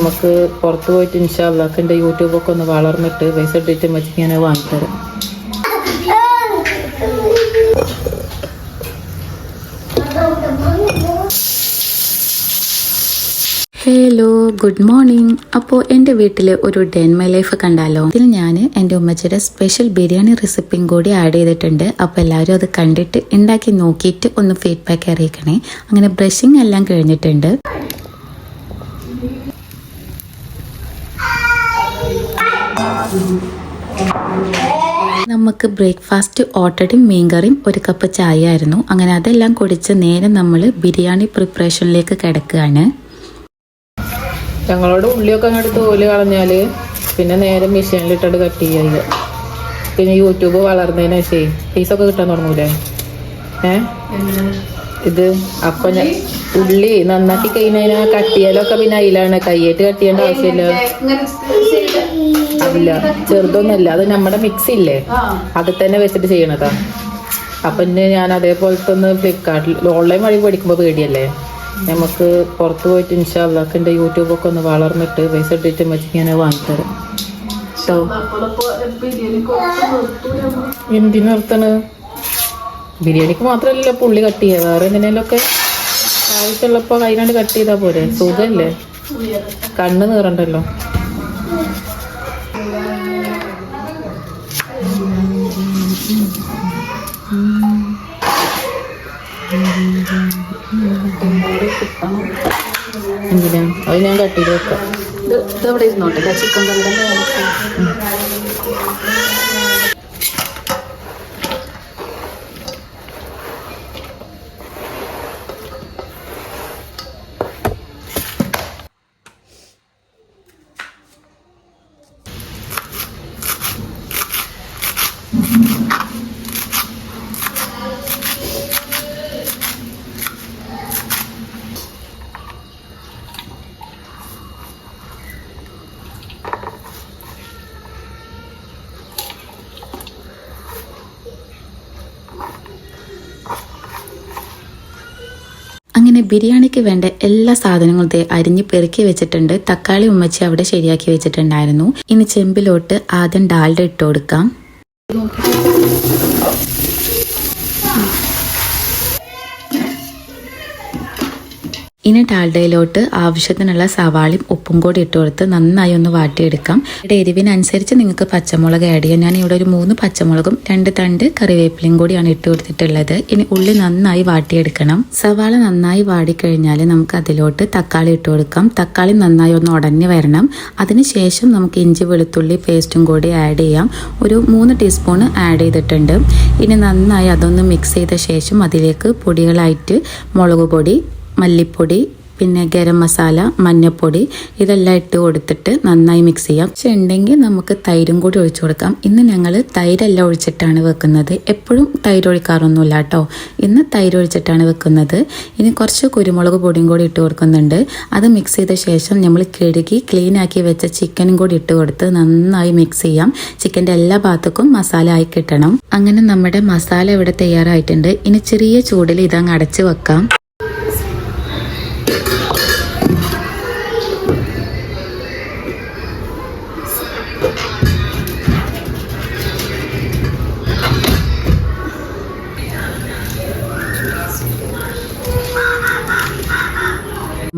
നമുക്ക് പുറത്ത് പോയിട്ട് ഇൻഷാ അല്ലാഹ് എൻ്റെ യൂട്യൂബൊക്കെ ഒന്ന് വളർന്നിട്ട് പൈസ ഇട്ടിട്ട് വെച്ച് ഞാൻ വാങ്ങിത്തരാം. Hello, good morning. അപ്പോൾ എൻ്റെ വീട്ടിൽ ഒരു ഡേ ഇൻ മൈ ലൈഫ് കണ്ടാലോ? ഇതിൽ ഞാൻ എൻ്റെ ഉമ്മച്ചിയുടെ സ്പെഷ്യൽ ബിരിയാണി റെസിപ്പിയും കൂടി ആഡ് ചെയ്തിട്ടുണ്ട്. അപ്പോൾ എല്ലാവരും അത് കണ്ടിട്ട് ഉണ്ടാക്കി നോക്കിയിട്ട് ഒന്ന് ഫീഡ്ബാക്ക് അറിയിക്കണേ. അങ്ങനെ ബ്രഷിങ് എല്ലാം കഴിഞ്ഞിട്ടുണ്ട്. നമുക്ക് ബ്രേക്ക്ഫാസ്റ്റ് ഓട്ടടയും മീൻകറിയും ഒരു കപ്പ് ചായ ആയിരുന്നു. അങ്ങനെ അതെല്ലാം കുടിച്ച് നേരെ നമ്മൾ ബിരിയാണി പ്രിപ്പറേഷനിലേക്ക് കിടക്കുകയാണ്. ഞങ്ങളോട് ഉള്ളിയൊക്കെ അങ്ങോട്ട് തോല് കളഞ്ഞാൽ പിന്നെ നേരെ മെഷീനിലിട്ടിട്ട് കട്ട് ചെയ്യുക. പിന്നെ യൂട്യൂബ് വളർന്നതിന് ശേഷം പൈസൊക്കെ കിട്ടാൻ തുടങ്ങൂലേ? ഇത് അപ്പം ഉള്ളി നന്നാക്കി കഴിഞ്ഞാൽ കട്ട് ചെയ്യലൊക്കെ പിന്നെ അതിലാണ്, കയ്യേറ്റ് കട്ട് ചെയ്യേണ്ട ആവശ്യമില്ല. അതില്ല, ചെറുതൊന്നുമല്ല, അത് നമ്മുടെ മിക്സി ഇല്ലേ അത് തന്നെ വെച്ചിട്ട് ചെയ്യണതാ. അപ്പം പിന്നെ ഞാൻ അതേപോലത്തെ ഒന്ന് ഫ്ലിപ്കാർട്ടിൽ ഓൺലൈൻ വഴി പഠിക്കുമ്പോൾ പേടിയല്ലേ. നമുക്ക് പുറത്ത് പോയിട്ട് ഇൻഷാ അല്ലാഹ് എൻ്റെ യൂട്യൂബൊക്കെ ഒന്ന് വളർന്നിട്ട് പൈസ ഇട്ടിട്ട് വെച്ച് ഞാൻ വാങ്ങിത്തരാം. എന്തിനു നിർത്തണ്? ബിരിയാണിക്ക് മാത്രമല്ല പുള്ളി കട്ട് ചെയ്യുക, വേറെ എന്തിനേലൊക്കെ ആവശ്യമുള്ളപ്പോൾ അതിനാണ്ട് കട്ട് ചെയ്താൽ പോരെ, സുഖമല്ലേ, കണ്ണ് നീറണ്ടല്ലോ. എന്തിനാ അത് ഞാൻ കട്ട് ചെയ്ത് വെക്കാം. ഇതെവിടെ ഇരുന്നോട്ടെ, ചിക്കൻ കറി. അങ്ങനെ ബിരിയാണിക്ക് വേണ്ട എല്ലാ സാധനങ്ങളും അരിഞ്ഞ് പെറുക്കി വെച്ചിട്ടുണ്ട്. തക്കാളി ഉമ്മച്ചി അവിടെ ശരിയാക്കി വെച്ചിട്ടുണ്ടായിരുന്നു. ഇനി ചെമ്പിലോട്ട് ആദ്യം ഡാൽഡ ഇട്ട് കൊടുക്കാം. ഇനി ഡാൽഡയിലോട്ട് ആവശ്യത്തിനുള്ള സവാളയും ഉപ്പും കൂടി ഇട്ട് കൊടുത്ത് നന്നായി ഒന്ന് വാട്ടിയെടുക്കാം. ഇവിടെ എരിവിനനുസരിച്ച് നിങ്ങൾക്ക് പച്ചമുളക് ആഡ് ചെയ്യാം. ഞാൻ ഇവിടെ ഒരു 3 പച്ചമുളകും 2 തണ്ട് കറിവേപ്പിലയും കൂടിയാണ് ഇട്ട് കൊടുത്തിട്ടുള്ളത്. ഇനി ഉള്ളി നന്നായി വാട്ടിയെടുക്കണം. സവാള നന്നായി വാടിക്കഴിഞ്ഞാൽ നമുക്ക് അതിലോട്ട് തക്കാളി ഇട്ട് കൊടുക്കാം. തക്കാളി നന്നായി ഒന്ന് ഉടഞ്ഞു വരണം. അതിനുശേഷം നമുക്ക് ഇഞ്ചി വെളുത്തുള്ളി പേസ്റ്റും കൂടി ആഡ് ചെയ്യാം. ഒരു 3 ടീസ്പൂൺ ആഡ് ചെയ്തിട്ടുണ്ട്. ഇനി നന്നായി അതൊന്ന് മിക്സ് ചെയ്ത ശേഷം അതിലേക്ക് പൊടികളായിട്ട് മുളക് പൊടി, മല്ലിപ്പൊടി, പിന്നെ ഗരം മസാല, മഞ്ഞൾപ്പൊടി ഇതെല്ലാം ഇട്ട് കൊടുത്തിട്ട് നന്നായി മിക്സ് ചെയ്യാം. പക്ഷെ ഉണ്ടെങ്കിൽ നമുക്ക് തൈരും കൂടി ഒഴിച്ചു കൊടുക്കാം. ഇന്ന് ഞങ്ങൾ തൈരെല്ലാം ഒഴിച്ചിട്ടാണ് വെക്കുന്നത്. എപ്പോഴും തൈര് ഒഴിക്കാറൊന്നുമില്ല കേട്ടോ, ഇന്ന് തൈര് ഒഴിച്ചിട്ടാണ് വെക്കുന്നത്. ഇനി കുറച്ച് കുരുമുളക് പൊടിയും കൂടി ഇട്ട് കൊടുക്കുന്നുണ്ട്. അത് മിക്സ് ചെയ്ത ശേഷം നമ്മൾ കഴുകി ക്ലീനാക്കി വെച്ച ചിക്കനും കൂടി ഇട്ട് കൊടുത്ത് നന്നായി മിക്സ് ചെയ്യാം. ചിക്കൻ്റെ എല്ലാ ഭാഗത്തേക്കും മസാല ആയി കിട്ടണം. അങ്ങനെ നമ്മുടെ മസാല ഇവിടെ തയ്യാറായിട്ടുണ്ട്. ഇനി ചെറിയ ചൂടിൽ ഇതങ്ങ് അടച്ച് വെക്കാം.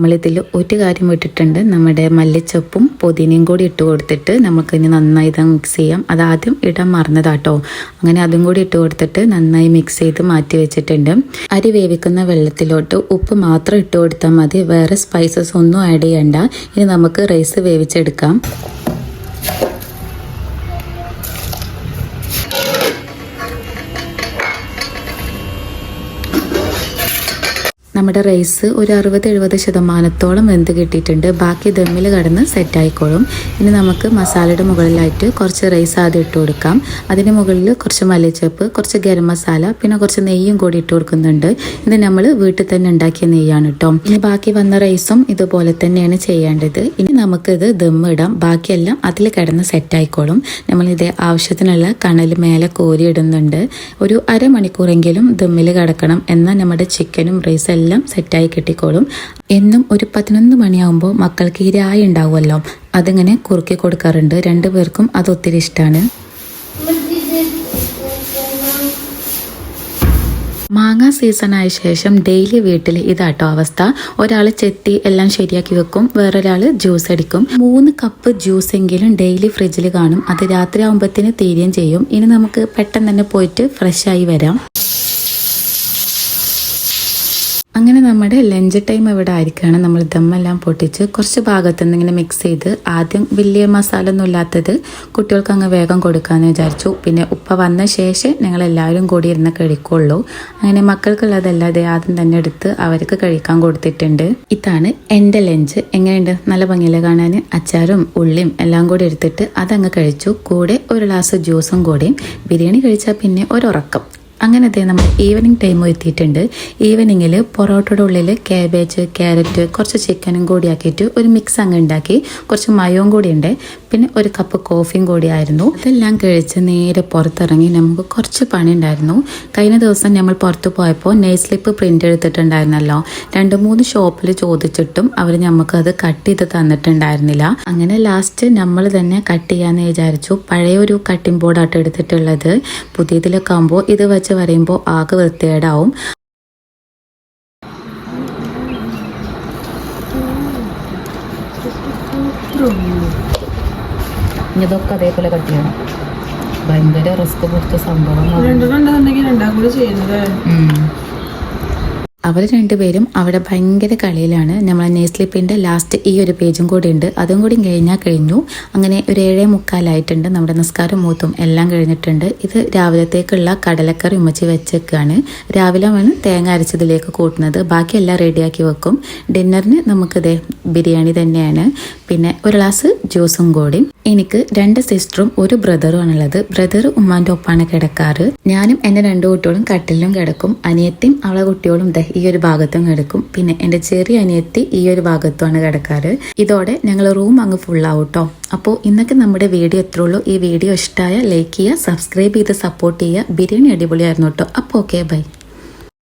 നമ്മളിതിൽ ഒരു കാര്യം വിട്ടിട്ടുണ്ട്, നമ്മുടെ മല്ലിച്ചപ്പും പുതിനയും കൂടി ഇട്ട് കൊടുത്തിട്ട് നമുക്കിനി നന്നായി ഇത് മിക്സ് ചെയ്യാം. അതാദ്യം ഇടാൻ മറന്നതാട്ടോ. അങ്ങനെ അതും കൂടി ഇട്ട് കൊടുത്തിട്ട് നന്നായി മിക്സ് ചെയ്ത് മാറ്റി വെച്ചിട്ടുണ്ട്. അരി വേവിക്കുന്ന വെള്ളത്തിലോട്ട് ഉപ്പ് മാത്രം ഇട്ട് കൊടുത്താൽ മതി, വേറെ സ്പൈസസ് ഒന്നും ആഡ് ചെയ്യണ്ട. ഇനി നമുക്ക് റൈസ് വേവിച്ചെടുക്കാം. നമ്മുടെ റൈസ് ഒരു 60-70% വെന്ത് കിട്ടിയിട്ടുണ്ട്. ബാക്കി ദമ്മിൽ കടന്ന് സെറ്റായിക്കോളും. ഇനി നമുക്ക് മസാലയുടെ മുകളിലായിട്ട് കുറച്ച് റൈസ് ആദ്യം ഇട്ട് കൊടുക്കാം. അതിന് മുകളിൽ കുറച്ച് മല്ലിച്ചപ്പ്, കുറച്ച് ഗരം മസാല, പിന്നെ കുറച്ച് നെയ്യും കൂടി ഇട്ട് കൊടുക്കുന്നുണ്ട്. ഇത് നമ്മൾ വീട്ടിൽ തന്നെ ഉണ്ടാക്കിയ നെയ്യാണ് കേട്ടോ. ഇനി ബാക്കി വന്ന റൈസും ഇതുപോലെ തന്നെയാണ് ചെയ്യേണ്ടത്. ഇനി നമുക്കിത് ദമ്മിടാം. ബാക്കിയെല്ലാം അതിൽ കിടന്ന് സെറ്റായിക്കോളും. നമ്മളിത് ആവശ്യത്തിനുള്ള കണൽ മേലെ കോരി ഇടുന്നുണ്ട്. ഒരു അരമണിക്കൂറെങ്കിലും ദമ്മിൽ കിടക്കണം. എന്നാൽ നമ്മുടെ ചിക്കനും റൈസും എല്ലാം എല്ലാം സെറ്റായി കിട്ടിക്കോളും. എന്നും ഒരു 11 മണിയാകുമ്പോൾ മക്കൾക്ക് ഈ രായി ഉണ്ടാവുമല്ലോ, അതിങ്ങനെ കുറുക്കി കൊടുക്കാറുണ്ട്. രണ്ടുപേർക്കും അത് ഒത്തിരി ഇഷ്ടമാണ്. മാങ്ങ സീസണായ ശേഷം ഡെയിലി വീട്ടിൽ ഇതാട്ടോ അവസ്ഥ. ഒരാൾ ചെത്തി എല്ലാം ശരിയാക്കി വെക്കും, വേറൊരാൾ ജ്യൂസ് അടിക്കും. 3 കപ്പ് ജ്യൂസ് എങ്കിലും ഡെയിലി ഫ്രിഡ്ജിൽ കാണും. അത് രാത്രി ആകുമ്പോഴത്തേന് തീരുകയും ചെയ്യും. ഇനി നമുക്ക് പെട്ടെന്ന് തന്നെ പോയിട്ട് ഫ്രഷായി വരാം. അങ്ങനെ നമ്മുടെ ലഞ്ച് ടൈം ഇവിടെ ആയിരിക്കുകയാണ്. നമ്മൾ ദമ്മെല്ലാം പൊട്ടിച്ച് കുറച്ച് ഭാഗത്ത് നിന്ന് ഇങ്ങനെ മിക്സ് ചെയ്ത് ആദ്യം വലിയ മസാല ഒന്നും ഇല്ലാത്തത് കുട്ടികൾക്ക് അങ്ങ് വേഗം കൊടുക്കാമെന്ന് വിചാരിച്ചു. പിന്നെ ഉപ്പ വന്ന ശേഷം ഞങ്ങൾ എല്ലാവരും കൂടി ഇരുന്ന് കഴിക്കുള്ളൂ. അങ്ങനെ മക്കൾക്കുള്ളതല്ലാതെ ആദ്യം തന്നെ എടുത്ത് അവർക്ക് കഴിക്കാൻ കൊടുത്തിട്ടുണ്ട്. ഇതാണ് എൻ്റെ ലഞ്ച്. എങ്ങനെയുണ്ട്? നല്ല ഭംഗിയില്ല കാണാൻ. അച്ചാറും ഉള്ളിയും എല്ലാം കൂടി എടുത്തിട്ട് അതങ്ങ് കഴിച്ചു. കൂടെ ഒരു ഗ്ലാസ് ജ്യൂസും കൂടി. ബിരിയാണി കഴിച്ചാൽ പിന്നെ ഒരുറക്കം. അങ്ങനെ നമ്മൾ ഈവനിങ് ടൈം എത്തിയിട്ടുണ്ട്. ഈവനിങ്ങിൽ പൊറോട്ടയുടെ ഉള്ളിൽ കാബേജ്, ക്യാരറ്റ്, കുറച്ച് ചിക്കനും കൂടി ആക്കിയിട്ട് ഒരു മിക്സ് അങ്ങ് ഉണ്ടാക്കി. കുറച്ച് മയവും കൂടി ഉണ്ട്. പിന്നെ ഒരു കപ്പ് കോഫിയും കൂടി ആയിരുന്നു. ഇതെല്ലാം കഴിച്ച് നേരെ പുറത്തിറങ്ങി. നമുക്ക് കുറച്ച് പണി ഉണ്ടായിരുന്നു. കഴിഞ്ഞ ദിവസം നമ്മൾ പുറത്ത് പോയപ്പോൾ നെയിൽ സ്ലിപ്പ് പ്രിൻ്റ് എടുത്തിട്ടുണ്ടായിരുന്നല്ലോ. 2-3 ഷോപ്പിൽ ചോദിച്ചിട്ടും അവർ നമുക്കത് കട്ട് ചെയ്ത് തന്നിട്ടുണ്ടായിരുന്നില്ല. അങ്ങനെ ലാസ്റ്റ് നമ്മൾ തന്നെ കട്ട് ചെയ്യാമെന്ന് വിചാരിച്ചു. പഴയ ഒരു കട്ടിംഗ് ബോർഡായിട്ട് എടുത്തിട്ടുള്ളത്. പുതിയതിലൊക്കെ ആകുമ്പോൾ ഇത് വെച്ച് വരയുമ്പോൾ ആകെ വൃത്തികേടാവും. ഇതൊക്കെ അതേപോലെ കട്ട് ചെയ്യണം. ഭയങ്കര റിസ്ക് പിടിച്ച സംഭവമാണ്. അവർ രണ്ടുപേരും അവിടെ ഭയങ്കര കളിയിലാണ്. നമ്മളെ നെയിൽ സ്ലിപ്പിൻ്റെ ലാസ്റ്റ് ഈ ഒരു പേജും കൂടി ഉണ്ട്. അതും കൂടി കഴിഞ്ഞു. അങ്ങനെ ഒരു 7:45 നമ്മുടെ നിസ്കാരം മൂത്തും എല്ലാം കഴിഞ്ഞിട്ടുണ്ട്. ഇത് രാവിലത്തേക്കുള്ള കടലക്കറി ഉമ്മച്ചി വെച്ചേക്കാണ്. രാവിലെ ആണ് തേങ്ങ അരച്ചതിലേക്ക് കൂട്ടുന്നത്. ബാക്കിയെല്ലാം റെഡിയാക്കി വെക്കും. ഡിന്നറിന് നമുക്കിത് ബിരിയാണി തന്നെയാണ്. പിന്നെ ഒരു ഗ്ലാസ് ജ്യൂസും കൂടി. എനിക്ക് 2 സിസ്റ്ററും 1 ബ്രദറും ആണുള്ളത്. ബ്രദർ ഉമ്മാൻ്റെ ഒപ്പാണ് കിടക്കാറ്. ഞാനും എൻ്റെ 2 കുട്ടികളും കട്ടിലും കിടക്കും. അനിയത്തിയും അവളെ കുട്ടികളും ഈ ഒരു ഭാഗത്തും കിടക്കും. പിന്നെ എൻ്റെ ചെറിയ അനിയത്തി ഈ ഒരു ഭാഗത്തുമാണ് കിടക്കാറ്. ഇതോടെ ഞങ്ങൾ റൂം അങ്ങ് ഫുള്ളാവും കേട്ടോ. അപ്പോൾ ഇന്നൊക്കെ നമ്മുടെ വീഡിയോ എത്ര ഉള്ളൂ. ഈ വീഡിയോ ഇഷ്ടമായ ലൈക്ക് ചെയ്യുക, സബ്സ്ക്രൈബ് ചെയ്ത് സപ്പോർട്ട് ചെയ്യുക. ബിരിയാണി അടിപൊളിയായിരുന്നു കേട്ടോ. അപ്പോൾ ഓക്കെ, ബൈ.